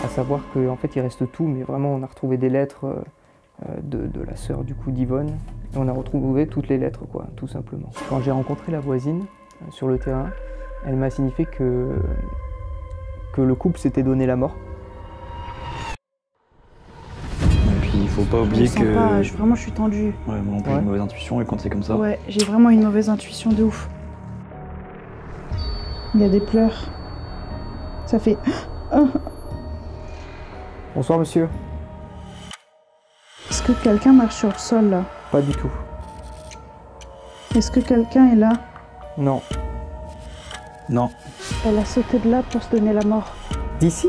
À savoir qu'en fait il reste tout, mais vraiment on a retrouvé des lettres de la sœur du coup d'Yvonne. Et on a retrouvé toutes les lettres quoi, tout simplement. Quand j'ai rencontré la voisine sur le terrain, elle m'a signifié que le couple s'était donné la mort. Et puis il faut pas oublier que... Vraiment je suis tendue. Ouais, moi non plus, j'ai une mauvaise intuition et quand c'est comme ça... Ouais, j'ai vraiment une mauvaise intuition de ouf. Il y a des pleurs. Ça fait... Bonsoir monsieur. Est-ce que quelqu'un marche sur le sol là? Pas du tout. Est-ce que quelqu'un est là? Non. Non. Elle a sauté de là pour se donner la mort. D'ici?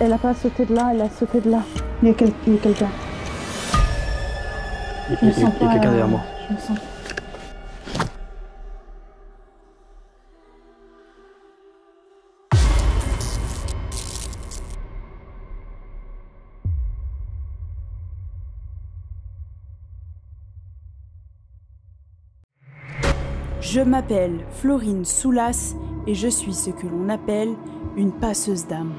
Elle a pas sauté de là, elle a sauté de là. Il y a quelqu'un. Il y a quelqu'un derrière moi. Je me sens... Je m'appelle Florine Soulas et je suis ce que l'on appelle une passeuse d'âme.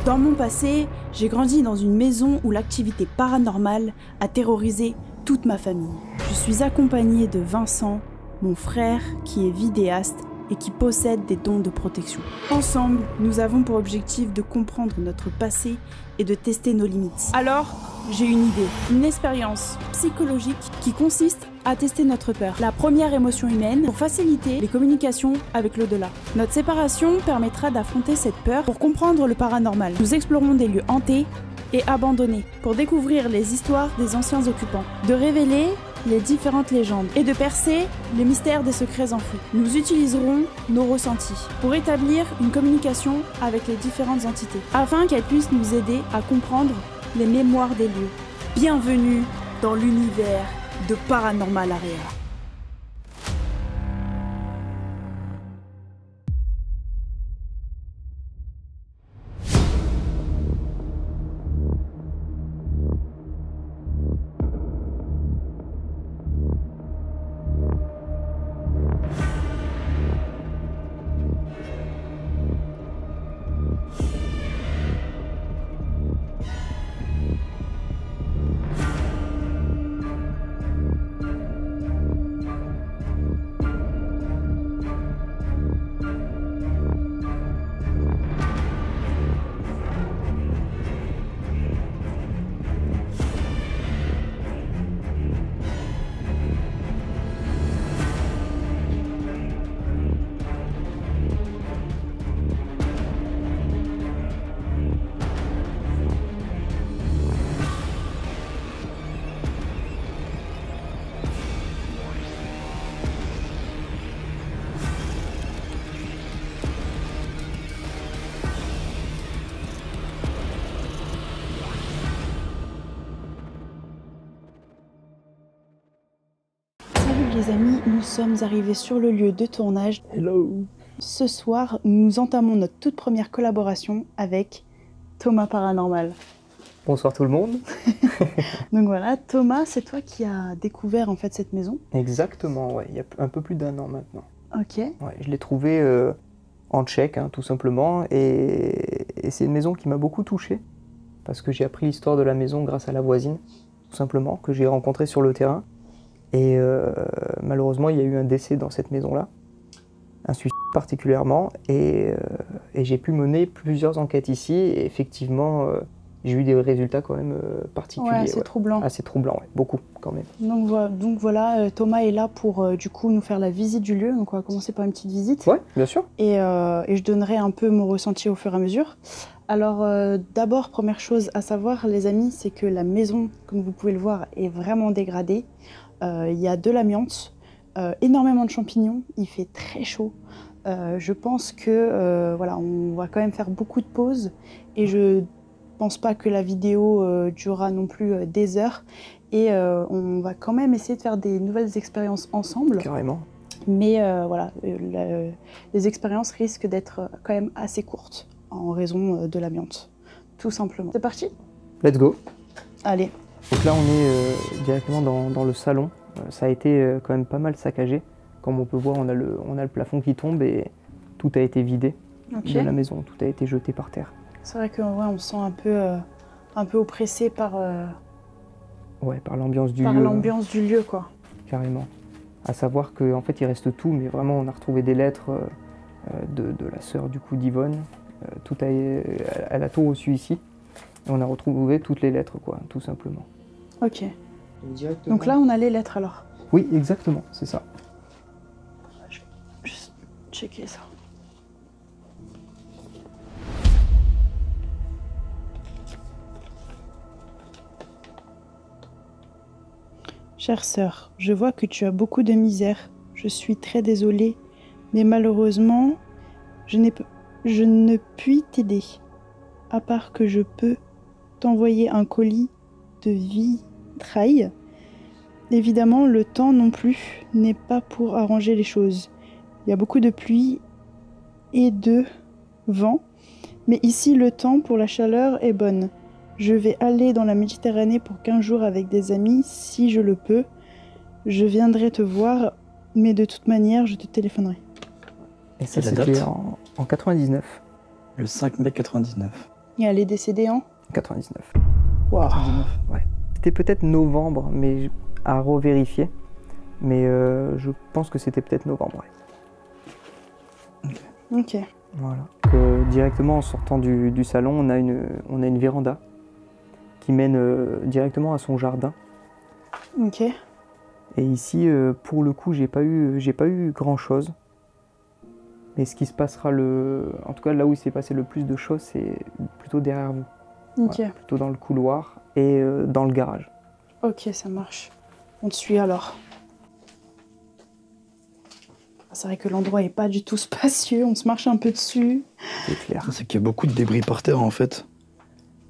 Dans mon passé, j'ai grandi dans une maison où l'activité paranormale a terrorisé toute ma famille. Je suis accompagnée de Vincent, mon frère qui est vidéaste et qui possède des dons de protection. Ensemble, nous avons pour objectif de comprendre notre passé et de tester nos limites. Alors, j'ai une idée, une expérience psychologique qui consiste à tester notre peur, la première émotion humaine, pour faciliter les communications avec l'au-delà. Notre séparation permettra d'affronter cette peur pour comprendre le paranormal. Nous explorons des lieux hantés et abandonnés pour découvrir les histoires des anciens occupants, de révéler les différentes légendes et de percer les mystères des secrets enfouis. Nous utiliserons nos ressentis pour établir une communication avec les différentes entités, afin qu'elles puissent nous aider à comprendre les mémoires des lieux. Bienvenue dans l'univers de Paranormal Area. Salut les amis, nous sommes arrivés sur le lieu de tournage. Hello. Ce soir, nous entamons notre toute première collaboration avec Thomas Paranormal. Bonsoir tout le monde. Donc voilà, Thomas, c'est toi qui as découvert en fait cette maison. Exactement, ouais, il y a un peu plus d'1 an maintenant. Ok. Ouais, je l'ai trouvée en Tchèque, hein, tout simplement, et c'est une maison qui m'a beaucoup touché, parce que j'ai appris l'histoire de la maison grâce à la voisine, tout simplement, que j'ai rencontrée sur le terrain. Et malheureusement, il y a eu un décès dans cette maison-là, un suicide particulièrement, et j'ai pu mener plusieurs enquêtes ici, et effectivement, j'ai eu des résultats quand même particuliers. Ouais, assez troublant. Assez troublant, ouais, beaucoup quand même. Donc voilà, Thomas est là pour du coup nous faire la visite du lieu, donc on va commencer par une petite visite. Ouais, bien sûr. Et je donnerai un peu mon ressenti au fur et à mesure. Alors d'abord, première chose à savoir les amis, c'est que la maison, comme vous pouvez le voir, est vraiment dégradée. Il y a de l'amiante, énormément de champignons, il fait très chaud. Je pense que voilà, on va quand même faire beaucoup de pauses et je pense pas que la vidéo durera non plus des heures et on va quand même essayer de faire des nouvelles expériences ensemble. Carrément. Mais voilà, les expériences risquent d'être quand même assez courtes en raison de l'amiante, tout simplement. C'est parti? Let's go. Allez. Donc là, on est directement dans le salon. Ça a été quand même pas mal saccagé. Comme on peut voir, on a le plafond qui tombe et tout a été vidé de la maison. Tout a été jeté par terre. C'est vrai que ouais, on se sent un peu oppressé par l'ambiance du par lieu. l'ambiance du lieu, quoi. Carrément. À savoir qu'en fait, il reste tout, mais vraiment, on a retrouvé des lettres de la sœur du coup d'Yvonne. Elle a tout reçu ici. Et on a retrouvé toutes les lettres, quoi, tout simplement. Ok. Donc là, on a les lettres alors. Oui, exactement, c'est ça. Je vais juste checker ça. Chère sœur, je vois que tu as beaucoup de misère. Je suis très désolée, mais malheureusement, je ne puis t'aider. À part que je peux t'envoyer un colis de vitrail. Évidemment, le temps non plus n'est pas pour arranger les choses. Il y a beaucoup de pluie et de vent, mais ici le temps pour la chaleur est bonne. Je vais aller dans la Méditerranée pour 15 jours avec des amis, si je le peux. Je viendrai te voir, mais de toute manière, je te téléphonerai. Et ça, Et la c'était date en 99. Le 5 mai 99. Et elle est décédée en 99. Waouh. Ouais. C'était peut-être novembre, mais à revérifier. Mais je pense que c'était peut-être novembre. Ouais. Ok. Voilà. Directement en sortant du salon, on a une véranda qui mène directement à son jardin. Ok. Et ici, pour le coup, j'ai pas eu grand chose. Mais ce qui se passera en tout cas là où il s'est passé le plus de choses, c'est plutôt derrière vous. Ok. Voilà, plutôt dans le couloir et dans le garage. Ok, ça marche. On te suit alors. C'est vrai que l'endroit est pas du tout spacieux, on se marche un peu dessus. C'est clair. C'est qu'il y a beaucoup de débris par terre en fait.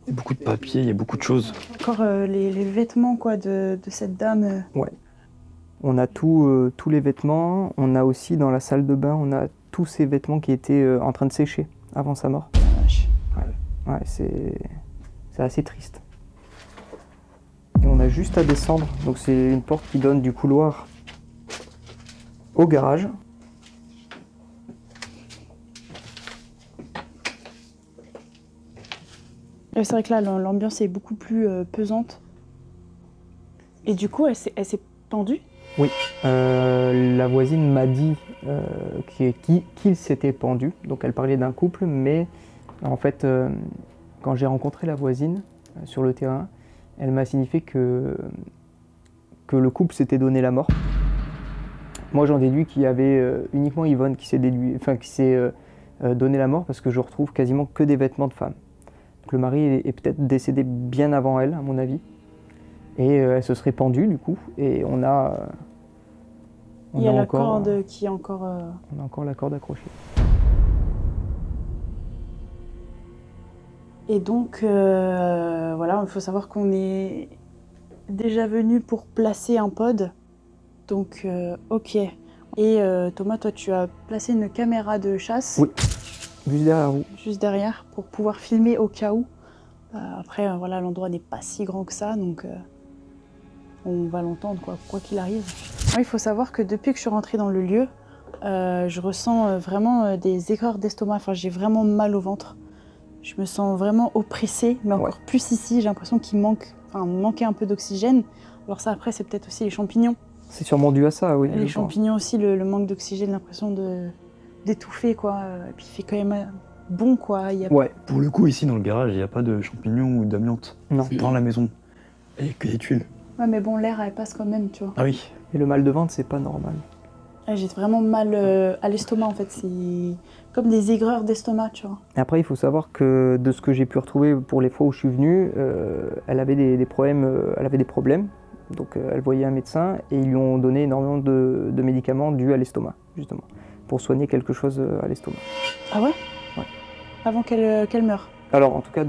Il y a beaucoup de papier, il y a beaucoup de choses. Encore les vêtements quoi de cette dame. Ouais. On a tous les vêtements. On a aussi dans la salle de bain, on a tous ces vêtements qui étaient en train de sécher avant sa mort. Ouais, c'est assez triste. Et on a juste à descendre. Donc c'est une porte qui donne du couloir au garage. C'est vrai que là, l'ambiance est beaucoup plus pesante. Et du coup, elle s'est pendue? Oui. La voisine m'a dit qu'il s'était pendu. Donc elle parlait d'un couple, mais en fait, quand j'ai rencontré la voisine sur le terrain, elle m'a signifié que le couple s'était donné la mort. Moi, j'en déduis qu'il y avait uniquement Yvonne qui s'est donné la mort parce que je retrouve quasiment que des vêtements de femme. Donc, le mari est peut-être décédé bien avant elle, à mon avis. Et elle se serait pendue, du coup. Et on a Il y a la corde qui est encore... On a encore la corde accrochée. Et donc, voilà, il faut savoir qu'on est déjà venu pour placer un pod. Donc, ok. Et Thomas, toi, tu as placé une caméra de chasse. Oui, juste derrière vous. Juste derrière, pour pouvoir filmer au cas où. Après, voilà, l'endroit n'est pas si grand que ça, donc on va l'entendre, quoi qu'il arrive. Il faut savoir que depuis que je suis rentrée dans le lieu, je ressens vraiment des aigreurs d'estomac. Enfin, j'ai vraiment mal au ventre. Je me sens vraiment oppressée, mais encore plus ici. J'ai l'impression qu'il manquait un peu d'oxygène. Alors ça, après, c'est peut-être aussi les champignons. C'est sûrement dû à ça, oui. Les champignons aussi, le manque d'oxygène, l'impression d'étouffer, quoi. Et puis il fait quand même bon, quoi. Ouais. Pour le coup, ici dans le garage, il n'y a pas de champignons ou d'amiante. Non. C'est dans la maison. Il n'y a que des tuiles. Ouais, mais bon, l'air, elle passe quand même, tu vois. Ah oui. Et le mal de ventre, c'est pas normal. J'ai vraiment mal à l'estomac, en fait. C'est comme des aigreurs d'estomac, tu vois. Et après, il faut savoir que de ce que j'ai pu retrouver pour les fois où je suis venu, elle avait des problèmes. Donc elle voyait un médecin et ils lui ont donné énormément de médicaments dus à l'estomac, justement, pour soigner quelque chose à l'estomac. Ah ouais? Ouais. Avant qu'elle meure? Alors en tout cas,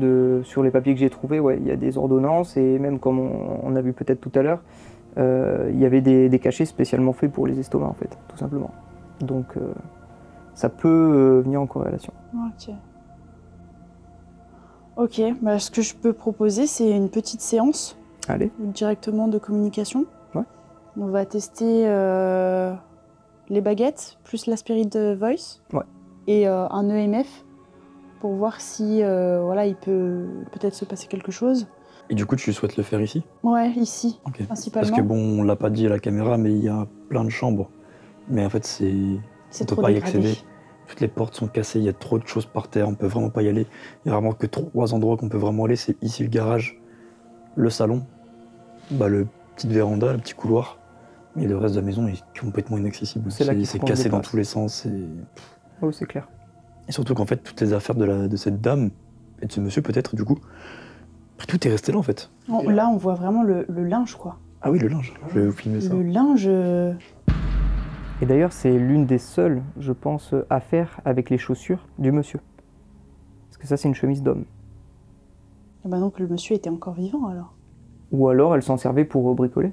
sur les papiers que j'ai trouvés, ouais, il y a des ordonnances et même comme on a vu peut-être tout à l'heure, il y avait des cachets spécialement faits pour les estomacs en fait, tout simplement. Donc ça peut venir en corrélation. Ok. Ok, bah, ce que je peux proposer, c'est une petite séance. Allez. Directement de communication. Ouais. On va tester les baguettes, plus la Spirit Voice. Ouais. Et un EMF pour voir si voilà, il peut peut-être se passer quelque chose. Et du coup, tu souhaites le faire ici? Ouais, ici, Ok. principalement. Parce que bon, on l'a pas dit à la caméra, mais il y a plein de chambres. Mais en fait, on peut trop pas y dégradé. accéder. Toutes les portes sont cassées, il y a trop de choses par terre, on peut vraiment pas y aller. Il y a vraiment que 3 endroits qu'on peut vraiment aller, c'est ici le garage, le salon, le petit véranda, le petit couloir. Mais le reste de la maison est complètement inaccessible. C'est là qu'il faut qu'on se cassé dans déplace. tous les sens. Oh, c'est clair. Et surtout qu'en fait, toutes les affaires de cette dame, et de ce monsieur peut-être du coup, tout est resté là en fait. Là, on voit vraiment le linge, quoi. Ah oui, le linge, je vais vous filmer ça. Le linge... Et d'ailleurs, c'est l'une des seules, je pense, affaires avec les chaussures du monsieur. Parce que ça, c'est une chemise d'homme. Eh ben donc le monsieur était encore vivant, alors. Ou alors, elle s'en servait pour bricoler.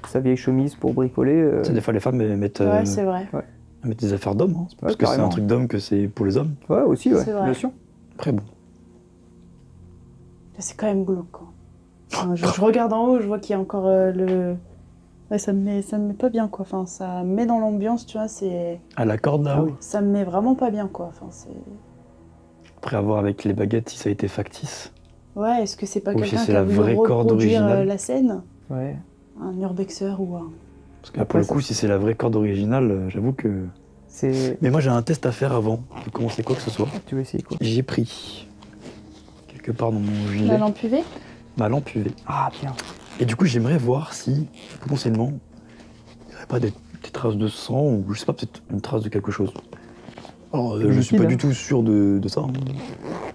Sa vieille chemise pour bricoler. Tu sais, des fois, les femmes elles mettent, Ouais, c'est vrai. elles mettent des affaires d'hommes, hein. C'est pas parce Ouais, que c'est un carrément. truc d'homme que c'est pour les hommes. Ouais, aussi, ouais, C'est vrai. bien sûr. Après, bon. C'est quand même glauque, quoi. Enfin, je regarde en haut, je vois qu'il y a encore le... Ouais, ça me met pas bien, quoi. Enfin, ça me met dans l'ambiance, tu vois, c'est... À la corde là-haut, Ça me met vraiment pas bien, quoi. Enfin, c'est... après avoir avec les baguettes, si ça a été factice. Ouais, est-ce que c'est pas Ou si quelqu'un c'est qui a la voulu vraie corde reproduire originale. la scène? Ouais. Un urbexer ou un... Parce que Après, pour le ça- coup, si c'est la vraie corde originale, j'avoue que. C'est. Mais moi, j'ai un test à faire avant de commencer quoi que ce soit. Tu veux essayer quoi? J'ai pris quelque part dans mon La gilet lampe UV? ma lampe UV. Ah, bien. Et du coup, j'aimerais voir si potentiellement il n'y aurait pas des traces de sang ou je sais pas, peut-être une trace de quelque chose. Alors, je suis pas liquide, du tout sûr de ça. Hein.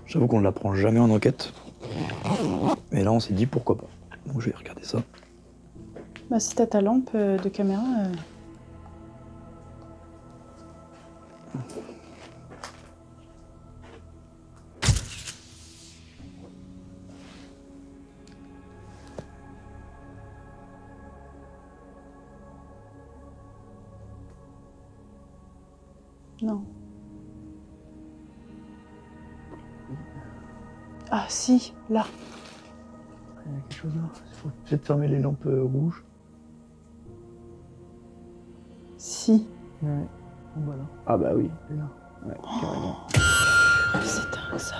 J'avoue qu'on ne l'apprend jamais en enquête. Mais là, on s'est dit pourquoi pas. Donc, je vais regarder ça. Bah, si t'as ta lampe de caméra... Non. Ah si, là. Il y a quelque chose là. Il faut peut-être fermer les lampes rouges. Si. Ouais. En bas là. Ah, bah oui. Et là. Ouais, carrément. C'est dingue ça.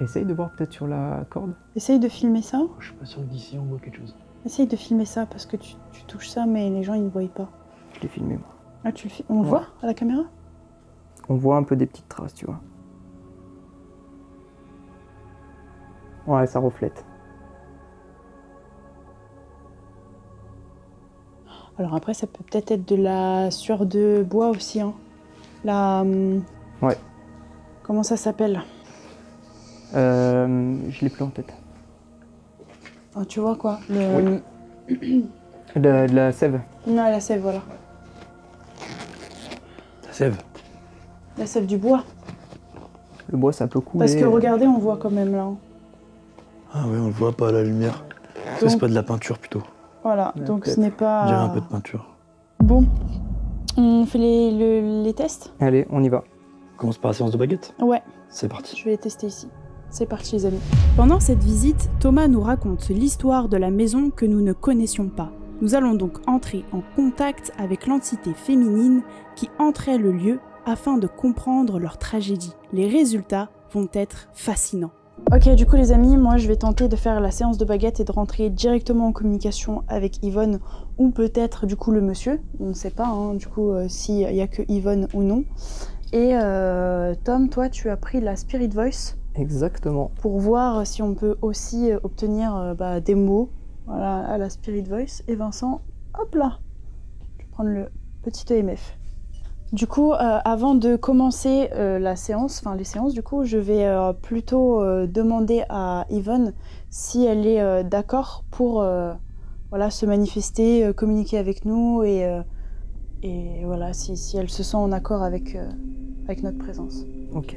Essaye de voir peut-être sur la corde. Essaye de filmer ça. Je suis pas sûr que d'ici on voit quelque chose. Essaye de filmer ça parce que tu touches ça mais les gens ils ne voient pas. Je l'ai filmé, moi. Ah tu le filmes. On le Ouais. voit à la caméra? On voit un peu des petites traces, tu vois. Ouais, ça reflète. Alors après ça peut peut-être être de la sueur de bois aussi. Hein. La... Ouais. Comment ça s'appelle? Je l'ai plus en tête. Ah, tu vois quoi? Le... De la sève. Non, la sève, voilà. La sève. La sève du bois. Le bois, ça peut couler. Parce que regardez, on voit quand même là. Ah ouais, on le voit pas à la lumière. Ça, Donc- c'est pas de la peinture plutôt. Voilà, Ouais, donc ce peut-être. n'est pas... On dirait un peu de peinture. Bon, on fait les tests? Allez, on y va. On commence par la séance de baguette. Ouais, C'est parti. je vais les tester ici. C'est parti les amis. Pendant cette visite, Thomas nous raconte l'histoire de la maison que nous ne connaissions pas. Nous allons donc entrer en contact avec l'entité féminine qui entrait le lieu afin de comprendre leur tragédie. Les résultats vont être fascinants. Ok, du coup les amis, moi je vais tenter de faire la séance de baguette et de rentrer directement en communication avec Yvonne ou peut-être du coup le monsieur. On ne sait pas hein, du coup s'il y a que Yvonne ou non. Et Tom, toi tu as pris la Spirit Voice Exactement. pour voir si on peut aussi obtenir des mots voilà, à la Spirit Voice. Et Vincent, hop là, je vais prendre le petit EMF. Du coup, avant de commencer la séance, enfin les séances du coup, je vais plutôt demander à Yvonne si elle est d'accord pour voilà, se manifester, communiquer avec nous et voilà, si elle se sent en accord avec notre présence. Ok.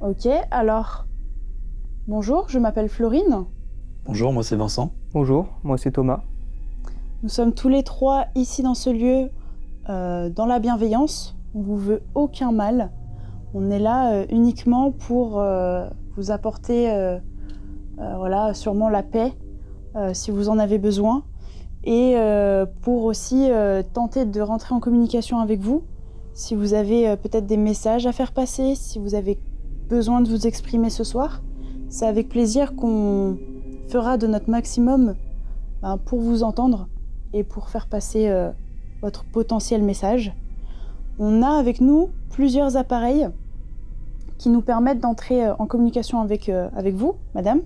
Ok, alors, bonjour, je m'appelle Florine. Bonjour, moi c'est Vincent. Bonjour, moi c'est Thomas. Nous sommes tous les trois ici dans ce lieu, dans la bienveillance. On vous veut aucun mal. On est là uniquement pour vous apporter voilà, sûrement la paix, si vous en avez besoin. Et pour aussi tenter de rentrer en communication avec vous, si vous avez peut-être des messages à faire passer, si vous avez besoin de vous exprimer ce soir. C'est avec plaisir qu'on fera de notre maximum pour vous entendre et pour faire passer votre potentiel message. On a avec nous plusieurs appareils qui nous permettent d'entrer en communication avec vous, madame.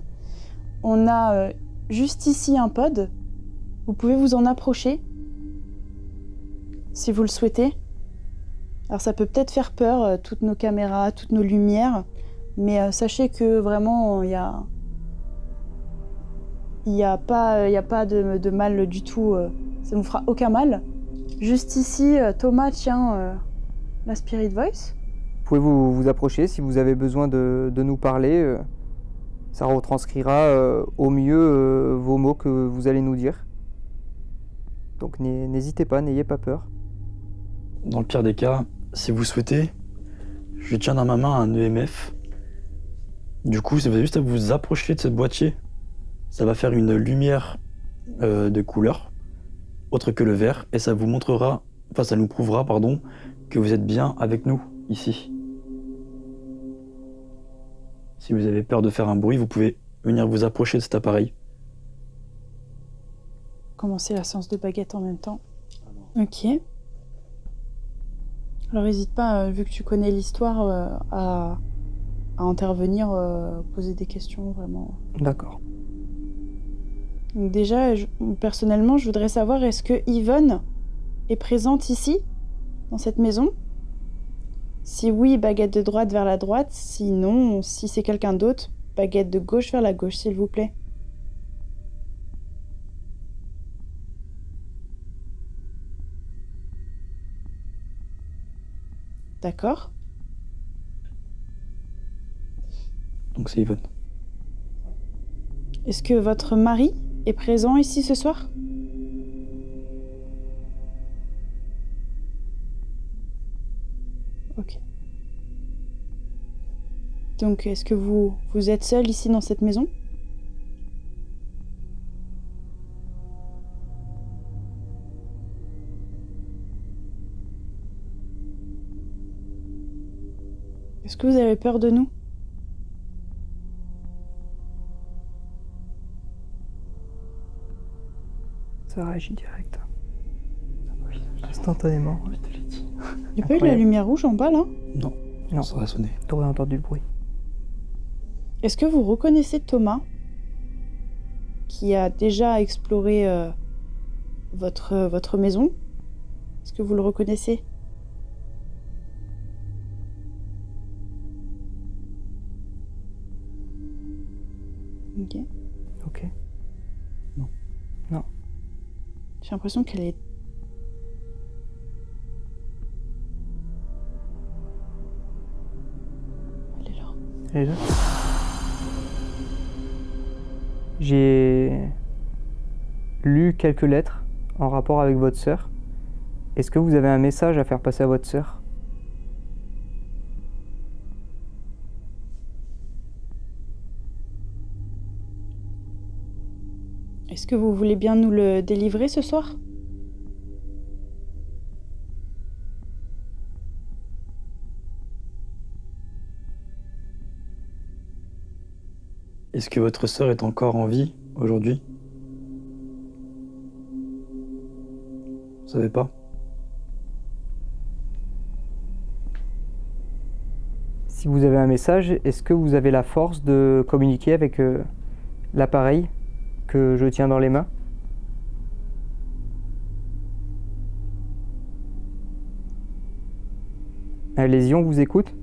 On a juste ici un pod. Vous pouvez vous en approcher si vous le souhaitez. Alors ça peut peut-être faire peur, toutes nos caméras, toutes nos lumières, mais sachez que vraiment, il n'y a pas de mal du tout, ça ne vous fera aucun mal. Juste ici, Thomas tient la Spirit Voice. Vous pouvez vous approcher si vous avez besoin de nous parler. Ça retranscrira au mieux vos mots que vous allez nous dire. Donc n'hésitez pas, n'ayez pas peur. Dans le pire des cas, si vous souhaitez, je tiens dans ma main un EMF. Du coup, vous avez juste à vous approcher de ce boîtier. Ça va faire une lumière de couleur, autre que le vert, et ça vous montrera, enfin ça nous prouvera, pardon, que vous êtes bien avec nous, ici. Si vous avez peur de faire un bruit, vous pouvez venir vous approcher de cet appareil. Commencer la séance de baguette en même temps. Ok. Alors n'hésite pas, vu que tu connais l'histoire, à intervenir, poser des questions, vraiment. D'accord. Donc déjà, personnellement, je voudrais savoir, est-ce que Yvonne est présente ici, dans cette maison? Si oui, baguette de droite vers la droite. Sinon, si c'est quelqu'un d'autre, baguette de gauche vers la gauche, s'il vous plaît. D'accord. Donc c'est Yvonne. Est-ce que votre mari est présent ici ce soir? Ok. Donc, est-ce que vous êtes seul ici dans cette maison? Est-ce que vous avez peur de nous? Ça réagit direct. Instantanément. Il n'y a pas eu de la lumière rouge en bas, là? Non, Non. ça aurait sonné. T'aurais entendu le bruit. Est-ce que vous reconnaissez Thomas, qui a déjà exploré votre maison? Est-ce que vous le reconnaissez? Ok. Ok. Non. Non. J'ai l'impression qu'elle est... Elle est là. Elle est là. J'ai lu quelques lettres en rapport avec votre sœur. Est-ce que vous avez un message à faire passer à votre sœur? Est-ce que vous voulez bien nous le délivrer ce soir? Est-ce que votre sœur est encore en vie aujourd'hui? Vous savez pas? Si vous avez un message, est-ce que vous avez la force de communiquer avec l'appareil que je tiens dans les mains? Allez-y, on vous écoute.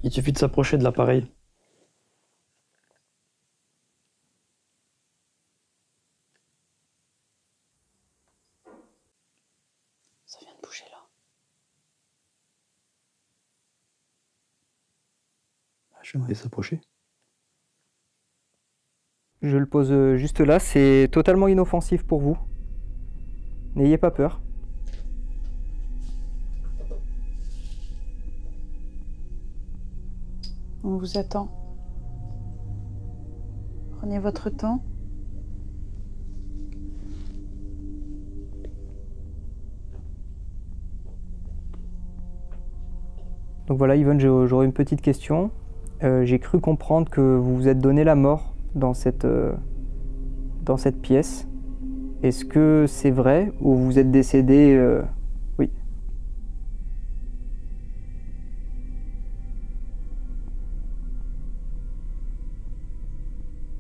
Il suffit de s'approcher de l'appareil. Ça vient de bouger là. Je vais s'approcher. Je le pose juste là, c'est totalement inoffensif pour vous. N'ayez pas peur. On vous attend. Prenez votre temps. Donc voilà, Yvonne, j'aurais une petite question. J'ai cru comprendre que vous vous êtes donné la mort dans cette pièce. Est-ce que c'est vrai ou vous êtes décédé Oui.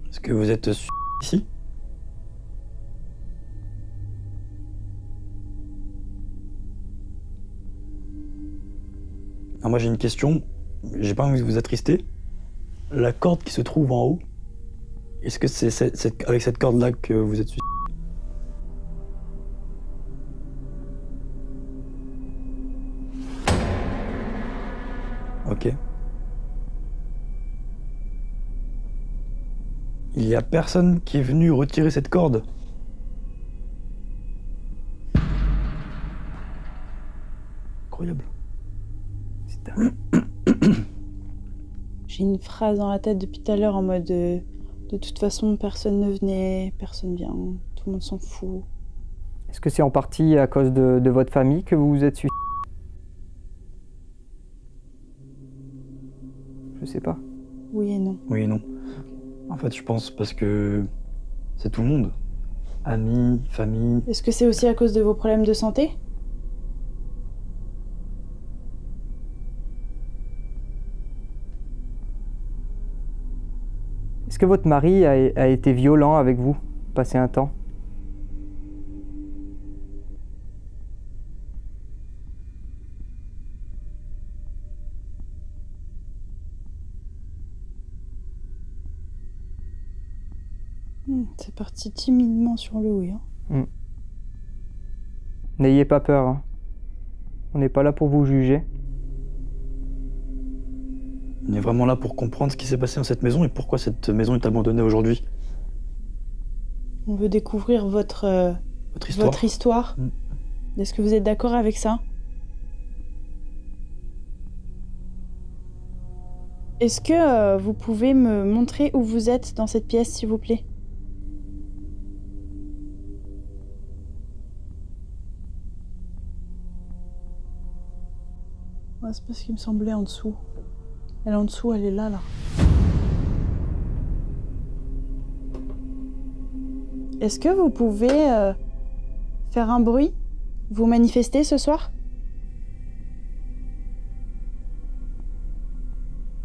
Est-ce que vous êtes ici? Alors moi j'ai une question, j'ai pas envie de vous attrister. La corde qui se trouve en haut, est-ce que c'est avec cette corde-là que vous êtes suicidé? Ok. Il y a personne qui est venu retirer cette corde? Incroyable. J'ai une phrase dans la tête depuis tout à l'heure en mode de toute façon personne ne venait, personne vient, tout le monde s'en fout. Est-ce que c'est en partie à cause de votre famille que vous vous êtes suicidé? Je sais pas. Oui et non. Oui et non. En fait, je pense parce que c'est tout le monde. Amis, famille. Est-ce que c'est aussi à cause de vos problèmes de santé? Est-ce que votre mari a été violent avec vous, passé un temps? C'est parti timidement sur le oui. Hein. N'ayez pas peur. Hein. On n'est pas là pour vous juger. On est vraiment là pour comprendre ce qui s'est passé dans cette maison et pourquoi cette maison est abandonnée aujourd'hui. On veut découvrir votre histoire. Est-ce que vous êtes d'accord avec ça? Est-ce que vous pouvez me montrer où vous êtes dans cette pièce, s'il vous plaît? Ouais, c'est parce qu'il me semblait en dessous. Elle est en dessous, elle est là. Est-ce que vous pouvez faire un bruit? Vous manifester ce soir?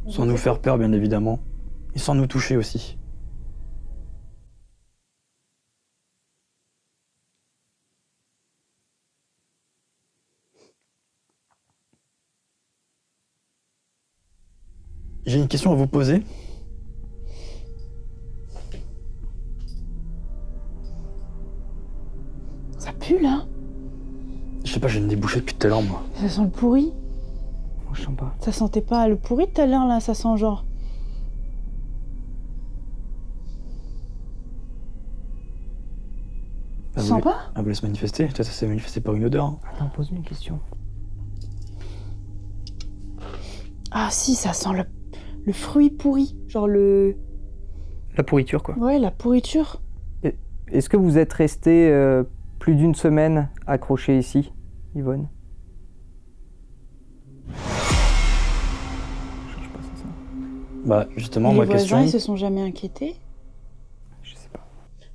Sans nous faire peur, bien évidemment. Et sans nous toucher aussi. J'ai une question à vous poser. Ça pue, là? Je sais pas, j'ai une débouchée depuis tout à l'heure, moi. Ça sent le pourri. Moi, je sens pas. Ça sentait pas le pourri tout à l'heure, là? Ça sent genre... Tu sens pas? Elle voulait se manifester. Peut-être ça s'est manifesté par une odeur. Hein. Attends, pose-lui une question. Ah si, ça sent le fruit pourri. Genre le... La pourriture, quoi. Ouais, la pourriture. Est-ce que vous êtes resté plus d'une semaine accroché ici, Yvonne? Je cherche pas, c'est ça. Bah, justement, Les ma voisins, question... ils se sont jamais inquiétés? Je sais pas.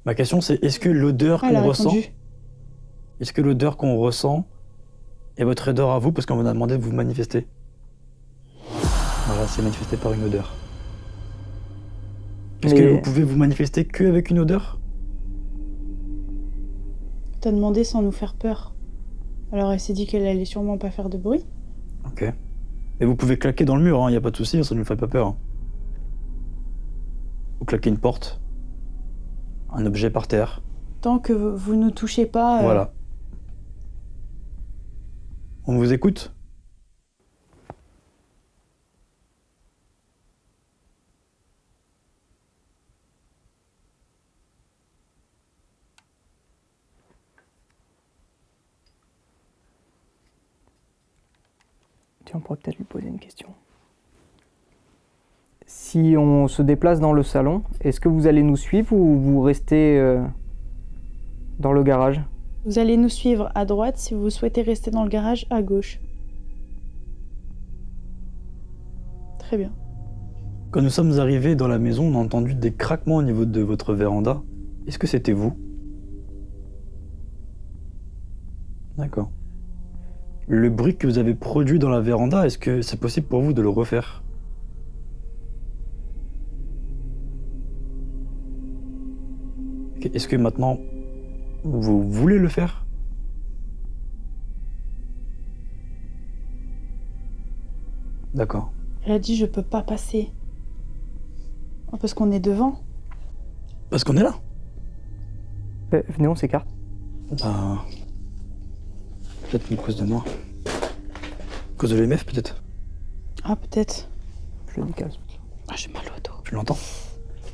Ma question, c'est est-ce que l'odeur Ah, elle a qu'on ressent... répondu. Est-ce que l'odeur qu'on ressent est votre odeur à vous parce qu'on vous a demandé de vous manifester? Voilà, c'est manifesté par une odeur. Est-ce que vous pouvez vous manifester qu'avec une odeur? T'as demandé sans nous faire peur. Alors elle s'est dit qu'elle allait sûrement pas faire de bruit. Ok. Et vous pouvez claquer dans le mur, y a pas de souci, ça ne nous fait pas peur. Hein. Vous claquez une porte, un objet par terre. Tant que vous ne touchez pas... Voilà. On vous écoute? Tiens, on pourrait peut-être lui poser une question. Si on se déplace dans le salon, est-ce que vous allez nous suivre ou vous restez dans le garage? Vous allez nous suivre à droite si vous souhaitez rester dans le garage à gauche. Très bien. Quand nous sommes arrivés dans la maison, on a entendu des craquements au niveau de votre véranda. Est-ce que c'était vous? D'accord. Le bruit que vous avez produit dans la véranda, est-ce que c'est possible pour vous de le refaire? Ok, est-ce que maintenant, vous voulez le faire? D'accord. Elle a dit je peux pas passer. Ah, parce qu'on est devant. Parce qu'on est là. Venez, on s'écarte. Ben... Peut-être une cause de moi. Cause de l'EMF, peut-être. Ah, peut-être. Je le décale. Ah, j'ai mal au dos. Tu l'entends?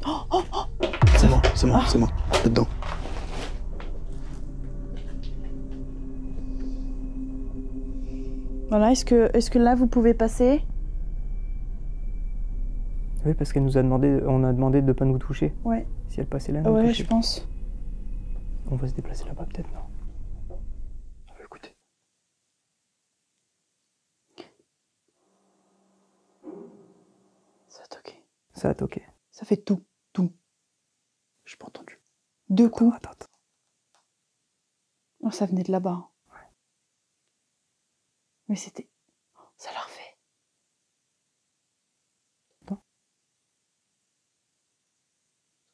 Oh, oh, oh. C'est moi, c'est moi, Ah. c'est moi. Là-dedans. Voilà, est-ce que là vous pouvez passer? Oui, parce qu'elle nous a demandé, on a demandé de ne pas nous toucher. Ouais. Si elle passait là, elle nous Ouais, touchait. je pense. On va se déplacer là-bas, peut-être, non? Écoutez. Ça a toqué. Ça a toqué. Ça fait tout. J'ai pas entendu. 2 coups. Attends. Oh, ça venait de là-bas. Ouais. Mais c'était... Ça l'a refait.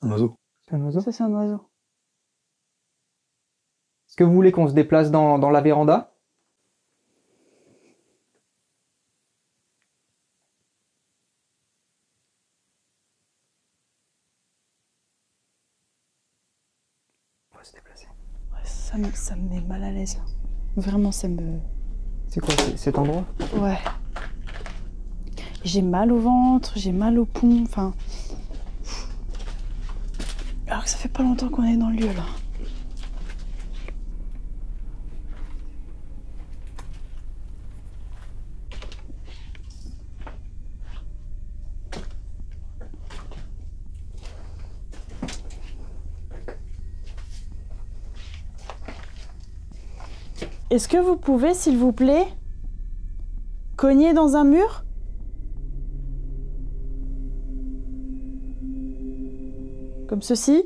Un oiseau. C'est un oiseau? Ça, c'est un oiseau. Est-ce que vous voulez qu'on se déplace dans la véranda? On va se déplacer. Ouais, ça me met mal à l'aise. Vraiment, ça me... C'est quoi cet endroit? Ouais. J'ai mal au ventre, j'ai mal au poumon, enfin... Alors que ça fait pas longtemps qu'on est dans le lieu, là. Est-ce que vous pouvez, s'il vous plaît, cogner dans un mur? Comme ceci.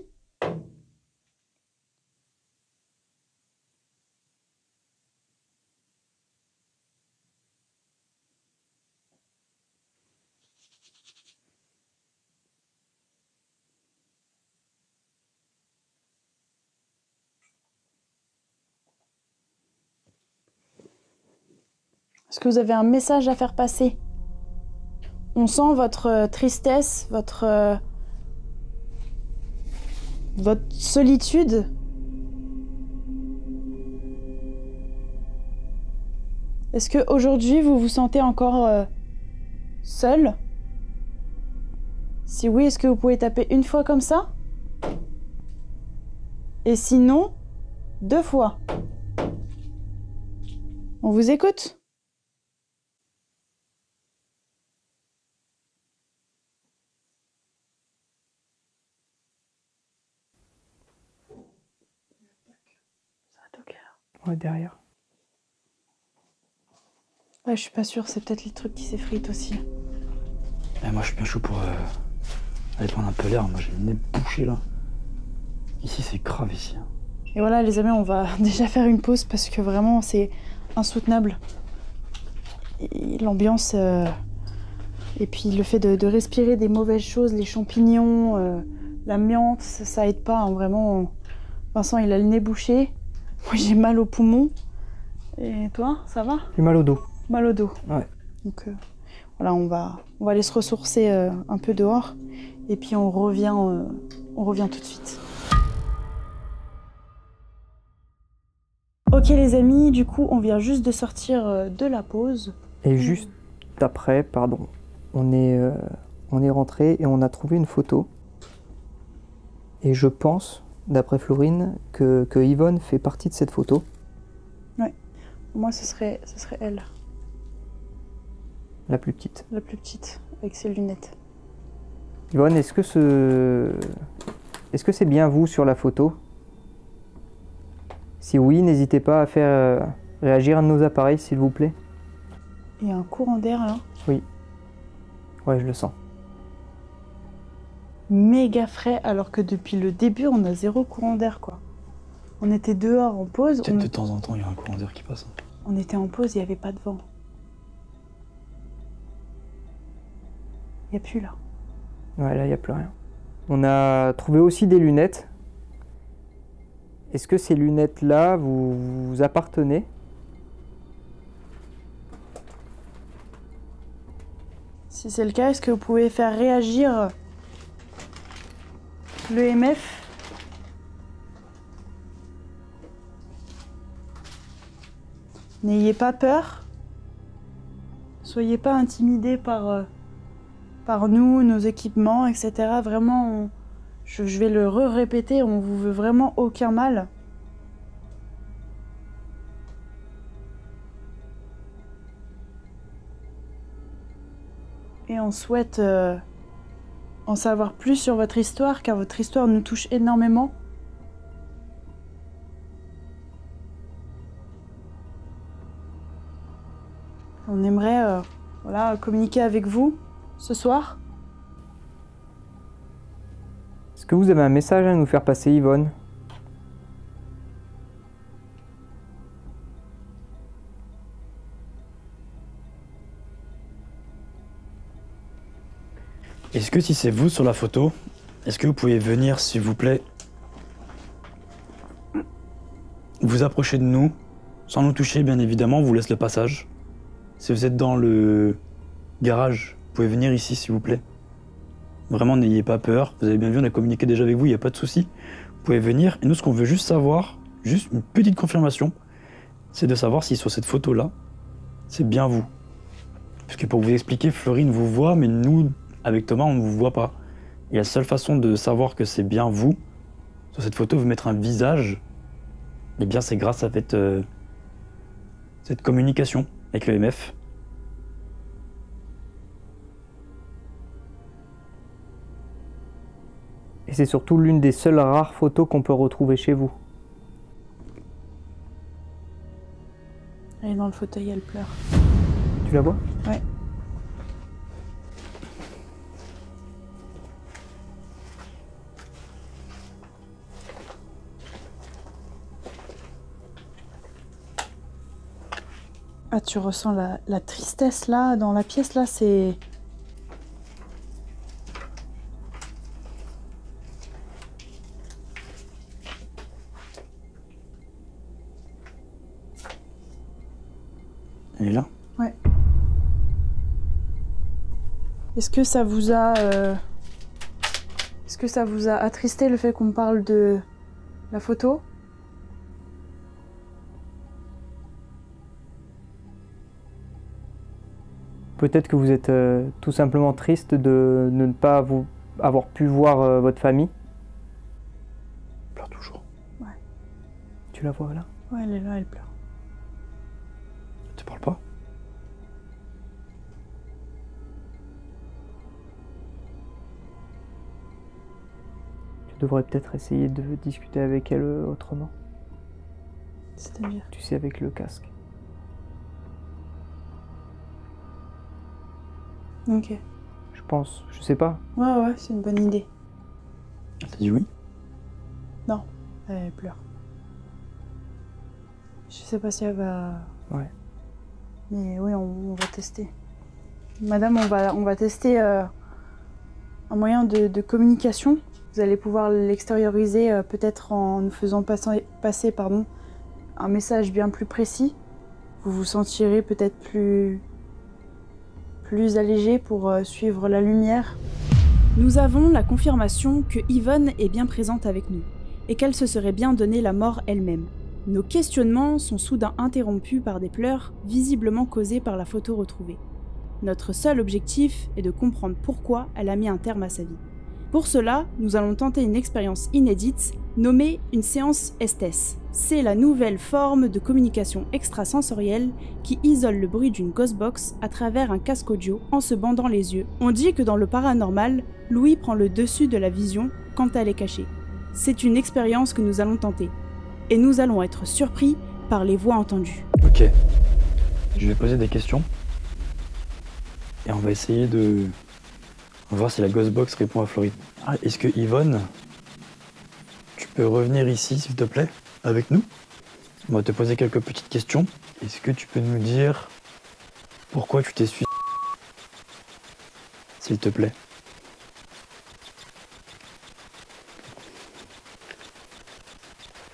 Est-ce que vous avez un message à faire passer? On sent votre tristesse, votre solitude. Est-ce que aujourd'hui vous vous sentez encore seul? Si oui, est-ce que vous pouvez taper une fois comme ça? Et sinon, 2 fois. On vous écoute? Ça va toquer là. Ouais, derrière. Ouais, je suis pas sûre, c'est peut-être les trucs qui s'effritent aussi. Et moi, je suis bien chaud pour aller prendre un peu l'air. Moi, j'ai le nez bouché là. Ici, c'est grave ici. Et voilà les amis, on va déjà faire une pause parce que vraiment c'est insoutenable. L'ambiance et puis le fait de respirer des mauvaises choses, les champignons, l'amiante, ça aide pas, hein, vraiment. Vincent il a le nez bouché, moi j'ai mal aux poumons. Et toi, ça va? J'ai mal au dos. Mal au dos. Ouais. Donc voilà, on va aller se ressourcer un peu dehors et puis on revient tout de suite. Ok les amis, du coup on vient juste de sortir de la pause. Et juste après, pardon, on est rentré et on a trouvé une photo. Et je pense, d'après Florine, que Yvonne fait partie de cette photo. Ouais, moi ce serait elle, La plus petite. la plus petite, avec ses lunettes. Yvonne, est-ce que c'est bien vous sur la photo? Si oui, n'hésitez pas à faire réagir un de nos appareils, s'il vous plaît. Il y a un courant d'air là. Oui. Ouais, je le sens. Méga frais, alors que depuis le début, on a 0 courant d'air, quoi. On était dehors en pause. Peut-être de temps en temps, il y a un courant d'air qui passe. On était en pause, il n'y avait pas de vent. Il n'y a plus là. Ouais, là, il n'y a plus rien. On a trouvé aussi des lunettes. Est-ce que ces lunettes-là vous appartenaient? Si c'est le cas, est-ce que vous pouvez faire réagir l'EMF? N'ayez pas peur. Soyez pas intimidés par nous, nos équipements, etc. Vraiment, je vais le répéter, on vous veut vraiment aucun mal. Et on souhaite en savoir plus sur votre histoire, car votre histoire nous touche énormément. On aimerait voilà, communiquer avec vous ce soir. Est-ce que vous avez un message à nous faire passer, Yvonne? Est-ce que si c'est vous sur la photo, est-ce que vous pouvez venir, s'il vous plaît, vous approcher de nous, sans nous toucher, bien évidemment, on vous laisse le passage. Si vous êtes dans le garage, vous pouvez venir ici, s'il vous plaît. Vraiment, n'ayez pas peur. Vous avez bien vu, on a communiqué déjà avec vous, il n'y a pas de souci. Vous pouvez venir. Et nous, ce qu'on veut juste savoir, juste une petite confirmation, c'est de savoir si sur cette photo-là, c'est bien vous. Parce que pour vous expliquer, Florine vous voit, mais nous, avec Thomas, on ne vous voit pas. Et la seule façon de savoir que c'est bien vous, sur cette photo, vous mettre un visage, eh bien, c'est grâce à cette communication avec l'EMF. Et c'est surtout l'une des seules rares photos qu'on peut retrouver chez vous. Elle est dans le fauteuil, elle pleure. Tu la vois? Ouais. Ah, tu ressens la tristesse là, dans la pièce là, c'est... Elle est là. Ouais. Est-ce que ça vous a... Est-ce que ça vous a attristé le fait qu'on parle de la photo? Peut-être que vous êtes tout simplement triste de ne pas avoir pu voir votre famille. Elle pleure toujours. Ouais. Tu la vois là? Ouais, elle est là, elle pleure. Tu parles pas? Tu devrais peut-être essayer de discuter avec elle autrement. C'est-à-dire? Tu sais, avec le casque. Ok. Je pense, je sais pas. Ouais, c'est une bonne idée. Elle t'a dit oui? Non, elle pleure. Je sais pas si elle va... Ouais. Mais oui, on va tester. Madame, on va tester un moyen de communication. Vous allez pouvoir l'extérioriser peut-être en nous faisant passer un message bien plus précis. Vous vous sentirez peut-être plus allégé pour suivre la lumière. Nous avons la confirmation que Yvonne est bien présente avec nous et qu'elle se serait bien donné la mort elle-même. Nos questionnements sont soudain interrompus par des pleurs visiblement causés par la photo retrouvée. Notre seul objectif est de comprendre pourquoi elle a mis un terme à sa vie. Pour cela, nous allons tenter une expérience inédite nommée une séance Estes. C'est la nouvelle forme de communication extrasensorielle qui isole le bruit d'une ghostbox à travers un casque audio en se bandant les yeux. On dit que dans le paranormal, l'ouïe prend le dessus de la vision quand elle est cachée. C'est une expérience que nous allons tenter. Et nous allons être surpris par les voix entendues. Ok. Je vais poser des questions. Et on va essayer de On va voir si la Ghostbox répond à Florine. Ah, est-ce que Yvonne, tu peux revenir ici, s'il te plaît, avec nous? On va te poser quelques petites questions. Est-ce que tu peux nous dire pourquoi tu t'es suicidé, s'il te plaît?